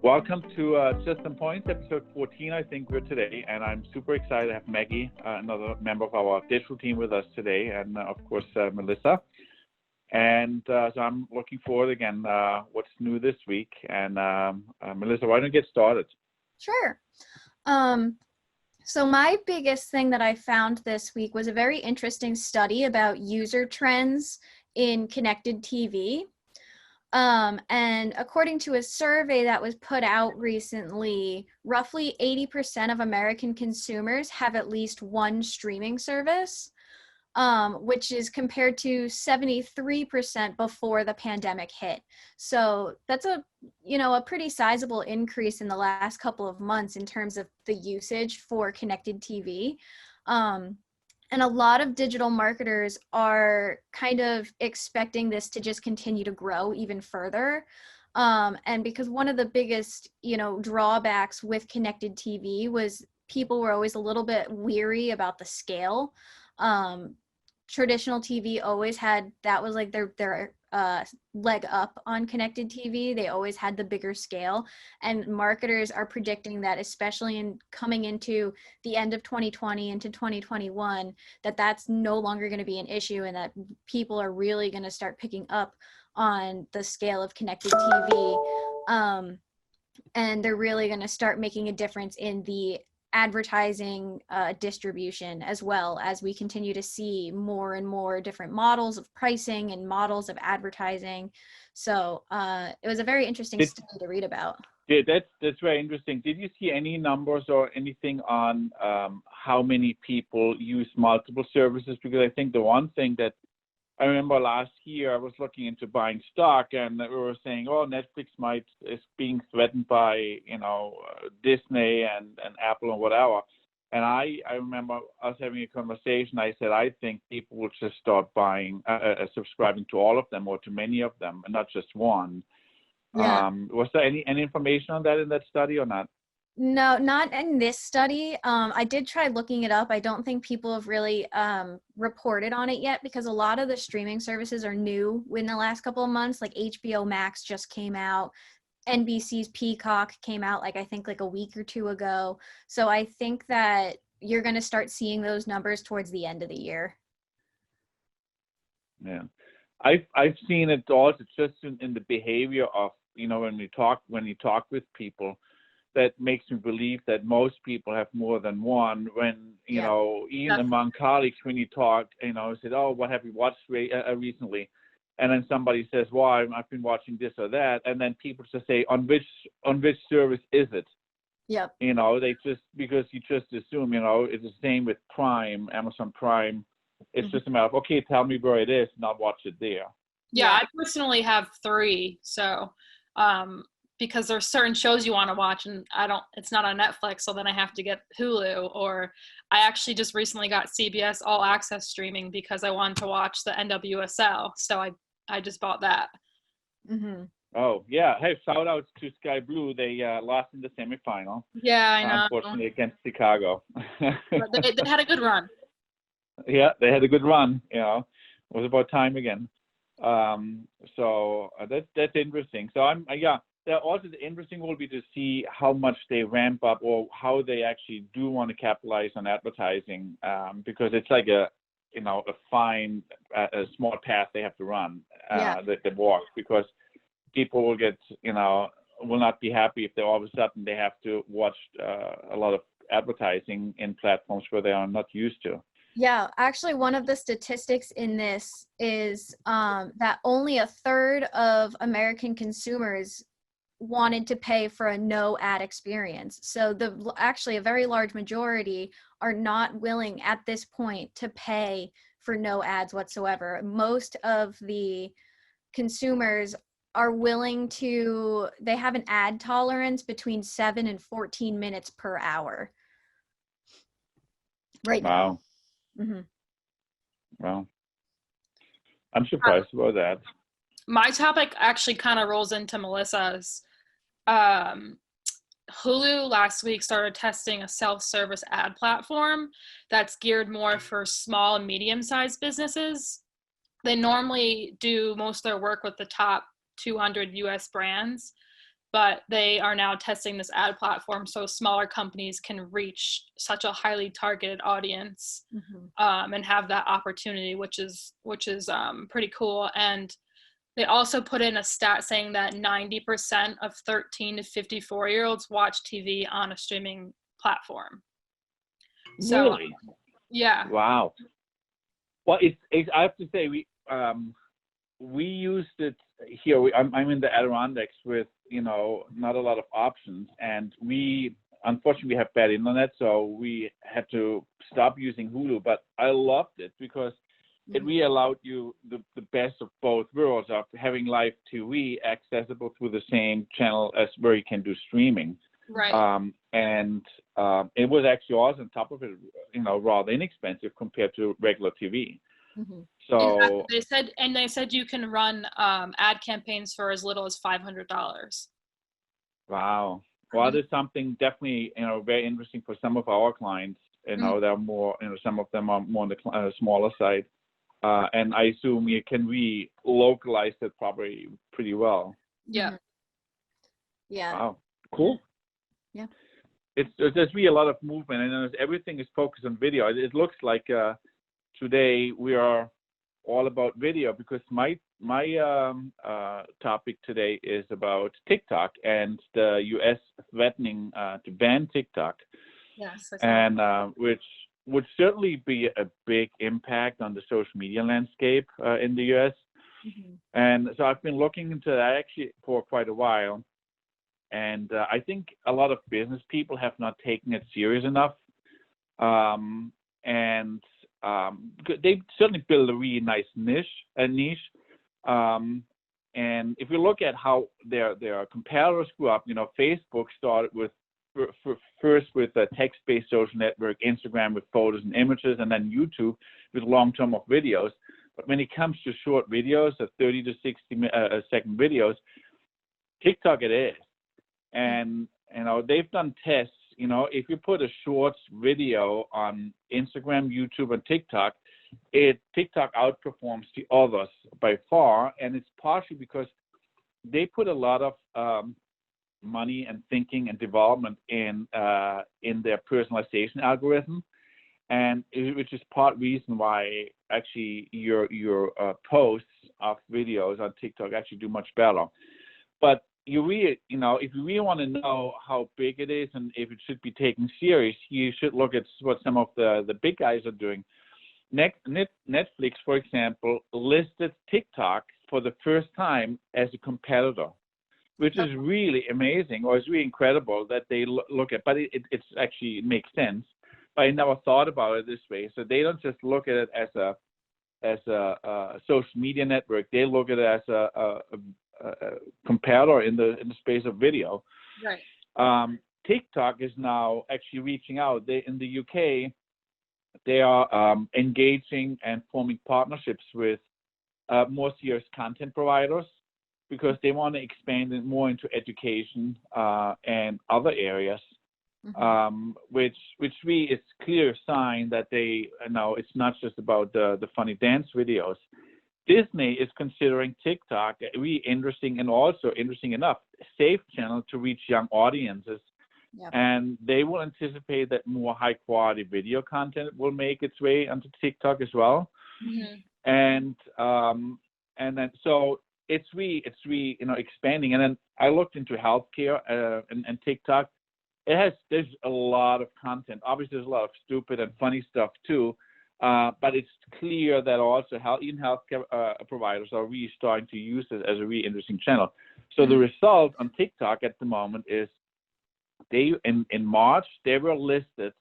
Welcome to Just Some Points, episode 14, I think we're today, and I'm super excited to have Maggie, another member of our digital team with us today, and of course, Melissa. And so I'm looking forward again, what's new this week. And Melissa, why don't you get started? Sure. So my biggest thing that I found this week was a very interesting study about user trends in connected TV. And according to a survey that was put out recently, roughly 80% of American consumers have at least one streaming service, which is compared to 73% before the pandemic hit. So that's a pretty sizable increase in the last couple of months in terms of the usage for connected TV. And a lot of digital marketers are kind of expecting this to just continue to grow even further. And because one of the biggest, drawbacks with connected TV was people were always a little bit weary about the scale. Traditional TV always had, that was like their leg up on connected TV. They always had the bigger scale, and marketers are predicting that, especially coming into the end of 2020 into 2021, that's no longer going to be an issue, and that people are really going to start picking up on the scale of connected TV. And they're really going to start making a difference in the advertising distribution, as well as we continue to see more and more different models of pricing and models of advertising. So it was a very interesting study to read about. Yeah, that's very interesting. Did you see any numbers or anything on how many people use multiple services? Because I think the one thing that I remember last year, I was looking into buying stock, and we were saying, oh, Netflix is being threatened by, Disney and Apple and whatever. And I remember us having a conversation. I said, I think people will just start buying, subscribing to all of them or to many of them, and not just one. Yeah. Was there any information on that in that study or not? No, not in this study. I did try looking it up. I don't think people have really reported on it yet, because a lot of the streaming services are new in the last couple of months. Like HBO Max just came out. NBC's Peacock came out I think a week or two ago. So I think that you're going to start seeing those numbers towards the end of the year. Yeah. I've seen it also just in the behavior of, when you talk with people, that makes me believe that most people have more than one. When even among colleagues, when you talk, said, oh, what have you watched recently? And then somebody says, well, I've been watching this or that, and then people just say, on which service is it? Yep. They just, because you just assume, it's the same with Prime, Amazon Prime. It's just a matter of, okay, tell me where it is, and I'll watch it there. Yeah, I personally have 3, so because there's certain shows you want to watch, and it's not on Netflix, so then I have to get Hulu, or I actually just recently got CBS All Access streaming because I wanted to watch the NWSL, so I just bought that. Mm-hmm. Oh, yeah. Hey, shout out to Sky Blue. They lost in the semifinal. Yeah, I know. Unfortunately, against Chicago. But they had a good run. Yeah, they had a good run. It was about time again. So that's interesting. So also the interesting will be to see how much they ramp up, or how they actually do want to capitalize on advertising, because it's like a fine, a small path they have to run, they walk, because people will get, will not be happy if they all of a sudden they have to watch a lot of advertising in platforms where they are not used to. Yeah, actually, one of the statistics in this is that only a third of American consumers wanted to pay for a no ad experience. So actually a very large majority are not willing at this point to pay for no ads whatsoever. Most of the consumers are willing to, they have an ad tolerance between 7 and 14 minutes per hour. Right now. Wow. Mm-hmm. Well, I'm surprised about that. My topic actually kind of rolls into Melissa's. Hulu last week started testing a self-service ad platform that's geared more for small and medium-sized businesses. They normally do most of their work with the top 200 US brands, but they are now testing this ad platform so smaller companies can reach such a highly targeted audience, and have that opportunity, which is pretty cool. And they also put in a stat saying that 90% of 13 to 54-year-olds watch TV on a streaming platform. So, Really? yeah. Wow. Well, it's I have to say we used it here. I'm in the Adirondacks with, not a lot of options, and unfortunately we have bad internet, so we had to stop using Hulu. But I loved it because it really allowed you the best of both worlds of having live TV accessible through the same channel as where you can do streaming. Right. And it was actually also on top of it, rather inexpensive compared to regular TV. So they said you can run ad campaigns for as little as $500. Wow. Well, there's something definitely, very interesting for some of our clients. They're more, some of them are more on the smaller side. And I assume you can localize it probably pretty well. Yeah. Yeah. Wow. Cool. Yeah. There's really a lot of movement, and everything is focused on video. It looks like today we are all about video, because my topic today is about TikTok and the U.S. threatening to ban TikTok. Yes. And which would certainly be a big impact on the social media landscape in the U.S. And so I've been looking into that actually for quite a while. And I think a lot of business people have not taken it serious enough. And they certainly built a really nice niche. And if you look at how their competitors grew up, Facebook started first with a text-based social network, Instagram with photos and images, and then YouTube with long-term of videos. But when it comes to short videos, 30 to 60 second videos, TikTok it is. And they've done tests. If you put a short video on Instagram, YouTube, and TikTok, TikTok outperforms the others by far, and it's partially because they put a lot of money and thinking and development in their personalization algorithm, and which is part reason why actually your posts of videos on TikTok actually do much better. But if you really want to know how big it is and if it should be taken serious, you should look at what some of the big guys are doing. Netflix, for example, listed TikTok for the first time as a competitor, which is really amazing, or it's really incredible that they look at. But it makes sense. But I never thought about it this way. So they don't just look at it as a social media network. They look at it as a competitor in the space of video. Right. TikTok is now actually reaching out. In the UK, they are engaging and forming partnerships with more serious content providers, because they want to expand it more into education and other areas, which really is clear sign that they it's not just about the funny dance videos. Disney is considering TikTok really interesting, and also interesting enough, safe channel to reach young audiences. Yep. And they will anticipate that more high quality video content will make its way onto TikTok as well. And then so it's really expanding. And then I looked into healthcare and TikTok. There's a lot of content. Obviously, there's a lot of stupid and funny stuff too. But it's clear that also even healthcare providers are really starting to use it as a really interesting channel. So the result on TikTok at the moment is they in March they were listed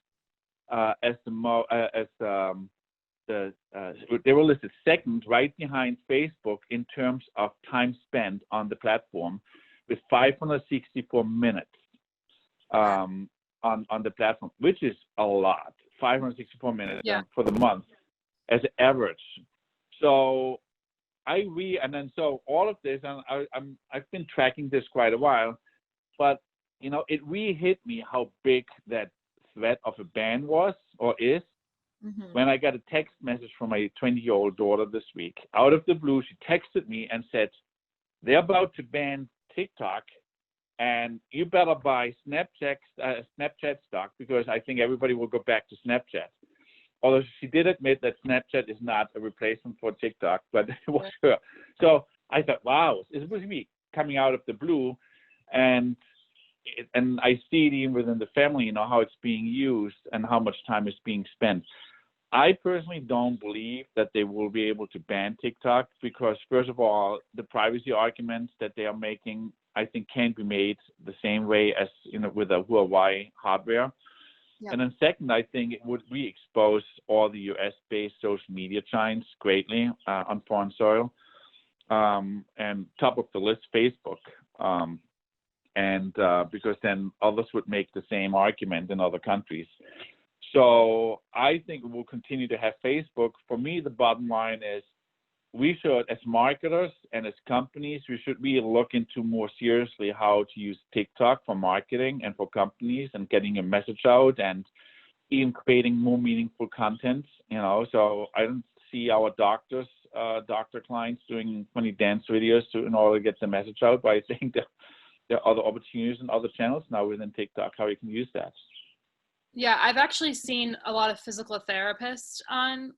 they were listed second, right behind Facebook in terms of time spent on the platform, with 564 minutes on the platform, which is a lot. 564 minutes for the month as an average. So so all of this, and I've been tracking this quite a while, but it really hit me how big that threat of a ban was or is. When I got a text message from my 20-year-old daughter this week. Out of the blue, she texted me and said, they're about to ban TikTok, and you better buy Snapchat stock, because I think everybody will go back to Snapchat. Although she did admit that Snapchat is not a replacement for TikTok, but it was her. So I thought, wow, this was me coming out of the blue, and I see it even within the family, you know, how it's being used and how much time is being spent. I personally don't believe that they will be able to ban TikTok, because first of all, the privacy arguments that they are making, I think, can't be made the same way as, you know, with the Huawei hardware. Yep. And then second, I think it would re-expose all the US-based social media giants greatly on foreign soil. And top of the list, Facebook. Because then others would make the same argument in other countries. So I think we'll continue to have Facebook. For me, the bottom line is we should, as marketers and as companies, we should really look into more seriously how to use TikTok for marketing and for companies and getting a message out and even creating more meaningful content, you know. So I don't see our doctor clients doing funny dance videos in order to get the message out, but I think that there are other opportunities and other channels now within TikTok how you can use that. Yeah, I've actually seen a lot of physical therapists on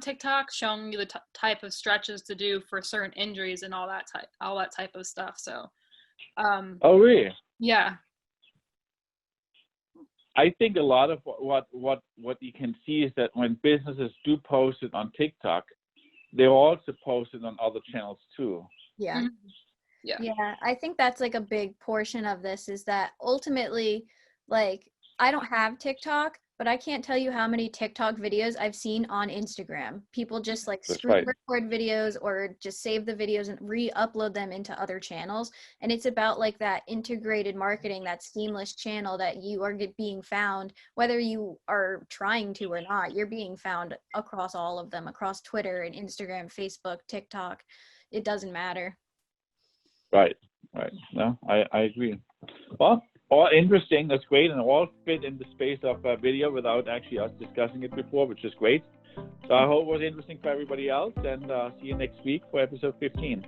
TikTok showing you the type of stretches to do for certain injuries and all that type of stuff. So, oh really? Yeah. I think a lot of what you can see is that when businesses do post it on TikTok, they're also posted on other channels too. Yeah. Mm-hmm. Yeah, I think that's like a big portion of this, is that ultimately, like, I don't have TikTok, but I can't tell you how many TikTok videos I've seen on Instagram. People just like screen record videos or just save the videos and re-upload them into other channels. And it's about like that integrated marketing, that seamless channel that you are being found, whether you are trying to or not, you're being found across all of them, across Twitter and Instagram, Facebook, TikTok. It doesn't matter. Right. No, I agree. Well, all interesting. That's great, and all fit in the space of video without actually us discussing it before, which is great. So I hope it was interesting for everybody else, and see you next week for episode 15.